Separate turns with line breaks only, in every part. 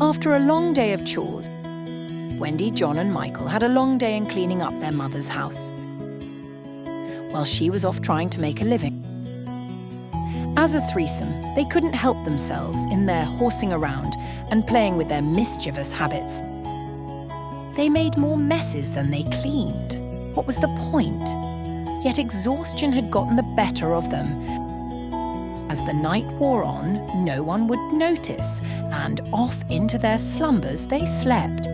After a long day of chores, Wendy, John and Michael had a long day in cleaning up their mother's house, while she was off trying to make a living. As a threesome, they couldn't help themselves in their horsing around and playing with their mischievous habits. They made more messes than they cleaned. What was the point? Yet exhaustion had gotten the better of them. As the night wore on, no one would notice, and off into their slumbers they slept.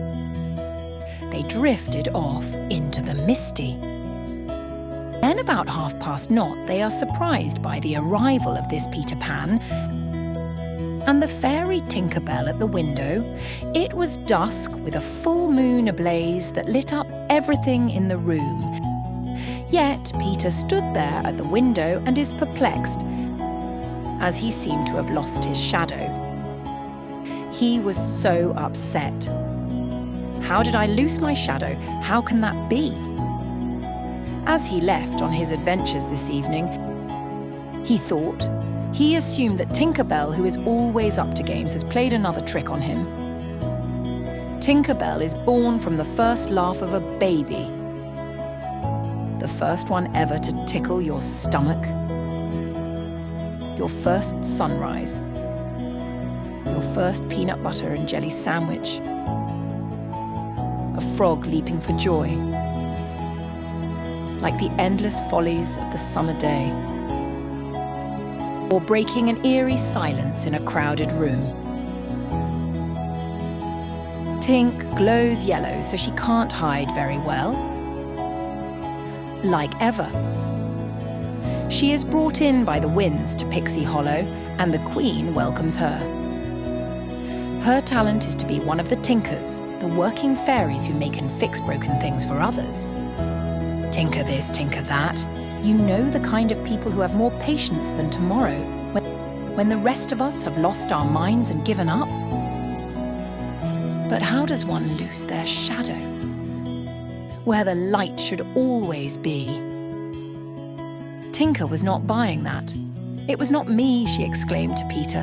They drifted off into the misty. Then about 0:30, they are surprised by the arrival of this Peter Pan and the fairy Tinkerbell at the window. It was dusk with a full moon ablaze that lit up everything in the room. Yet Peter stood there at the window and is perplexed, as he seemed to have lost his shadow. He was so upset. How did I lose my shadow? How can that be? As he left on his adventures this evening, he assumed that Tinkerbell, who is always up to games, has played another trick on him. Tinkerbell is born from the first laugh of a baby. The first one ever to tickle your stomach. Your first sunrise. Your first peanut butter and jelly sandwich. A frog leaping for joy. Like the endless follies of the summer day. Or breaking an eerie silence in a crowded room. Tink glows yellow so she can't hide very well. Like ever. She is brought in by the winds to Pixie Hollow, and the Queen welcomes her. Her talent is to be one of the tinkers, the working fairies who make and fix broken things for others. Tinker this, tinker that. You know the kind of people who have more patience than tomorrow, when the rest of us have lost our minds and given up. But how does one lose their shadow? Where the light should always be. Tinker was not buying that. It was not me, she exclaimed to Peter.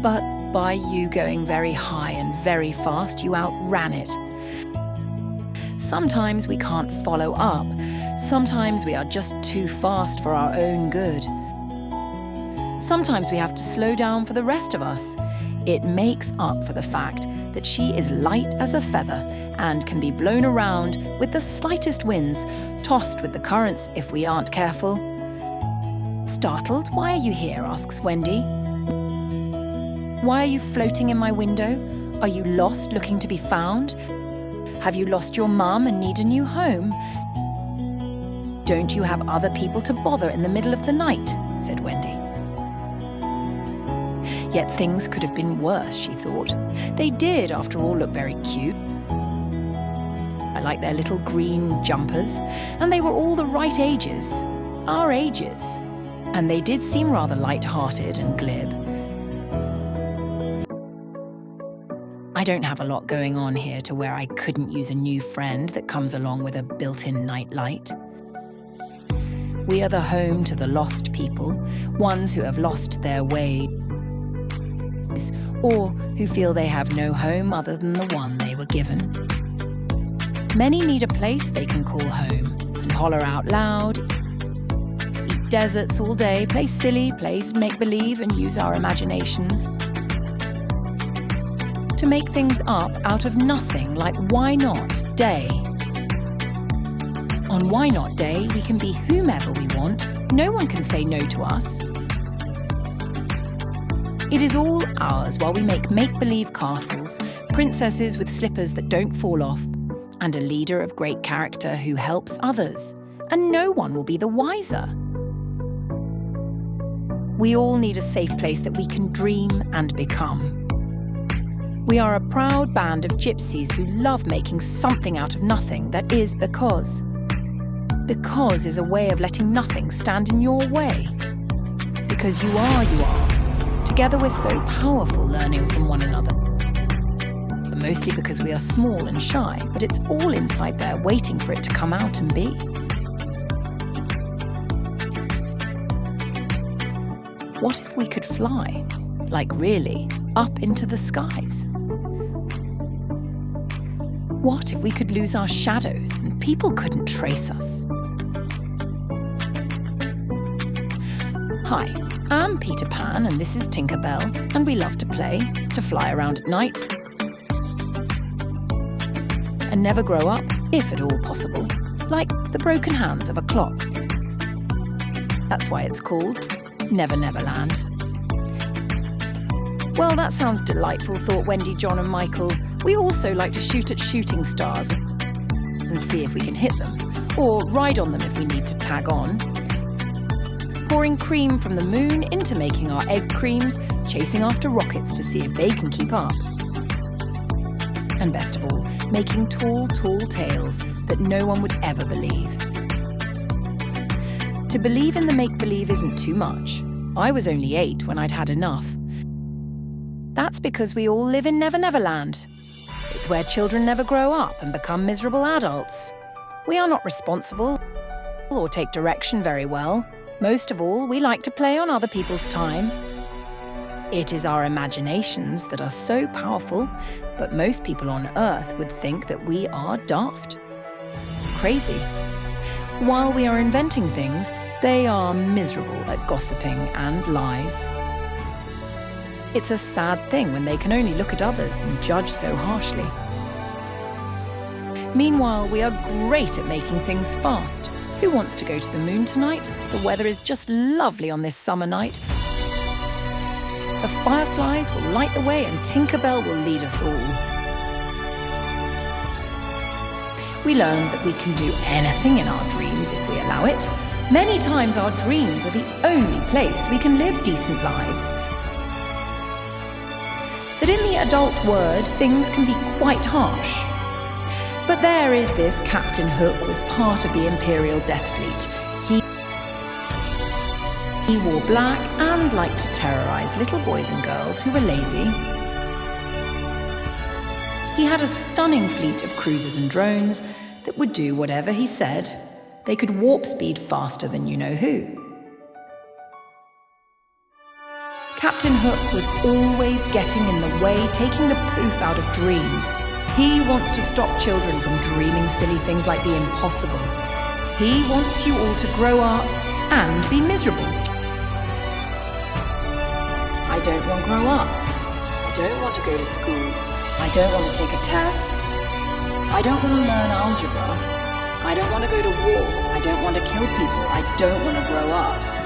But by you going very high and very fast, you outran it. Sometimes we can't follow up. Sometimes we are just too fast for our own good. Sometimes we have to slow down for the rest of us. It makes up for the fact that she is light as a feather and can be blown around with the slightest winds, tossed with the currents if we aren't careful. Startled? Why are you here? Asks Wendy. Why are you floating in my window? Are you lost looking to be found? Have you lost your mum and need a new home? Don't you have other people to bother in the middle of the night? Said Wendy. Yet things could have been worse, she thought. They did, after all, look very cute. I like their little green jumpers, and they were all the right ages, our ages. And they did seem rather light-hearted and glib. I don't have a lot going on here to where I couldn't use a new friend that comes along with a built-in nightlight. We are the home to the lost people, ones who have lost their way, or who feel they have no home other than the one they were given. Many need a place they can call home and holler out loud, eat desserts all day, play silly, play make-believe and use our imaginations to make things up out of nothing, like Why Not Day. On Why Not Day, we can be whomever we want. No one can say no to us. It is all ours while we make make-believe castles, princesses with slippers that don't fall off, and a leader of great character who helps others, and no one will be the wiser. We all need a safe place that we can dream and become. We are a proud band of gypsies who love making something out of nothing that is because. Because is a way of letting nothing stand in your way. Because you are. Together we're so powerful, learning from one another. But mostly because we are small and shy, but it's all inside there waiting for it to come out and be. What if we could fly, Like really, up into the skies. What if we could lose our shadows and people couldn't trace us? Hi, I'm Peter Pann and this is Tinkerbell, and we love to play, to fly around at night, and never grow up, if at all possible, like the broken hands of a clock. That's why it's called Never Never Land. Well, that sounds delightful, thought Wendy, John and Michael. We also like to shoot at shooting stars and see if we can hit them, or ride on them if we need to tag on. Pouring cream from the moon into making our egg creams, chasing after rockets to see if they can keep up. And best of all, making tall, tall tales that no one would ever believe. To believe in the make-believe isn't too much. I was only 8 when I'd had enough. That's because we all live in Never Never Land. It's where children never grow up and become miserable adults. We are not responsible or take direction very well. Most of all, we like to play on other people's time. It is our imaginations that are so powerful, but most people on Earth would think that we are daft. Crazy. While we are inventing things, they are miserable at gossiping and lies. It's a sad thing when they can only look at others and judge so harshly. Meanwhile, we are great at making things fast. Who wants to go to the moon tonight? The weather is just lovely on this summer night. The fireflies will light the way and Tinkerbell will lead us all. We learn that we can do anything in our dreams if we allow it. Many times our dreams are the only place we can live decent lives. That in the adult world, things can be quite harsh. But there is this Captain Hook was part of the Imperial Death Fleet. He wore black and liked to terrorize little boys and girls who were lazy. He had a stunning fleet of cruisers and drones that would do whatever he said. They could warp speed faster than you know who. Captain Hook was always getting in the way, taking the poof out of dreams. He wants to stop children from dreaming silly things like the impossible. He wants you all to grow up and be miserable. I don't want to grow up. I don't want to go to school. I don't want to take a test. I don't want to learn algebra. I don't want to go to war. I don't want to kill people. I don't want to grow up.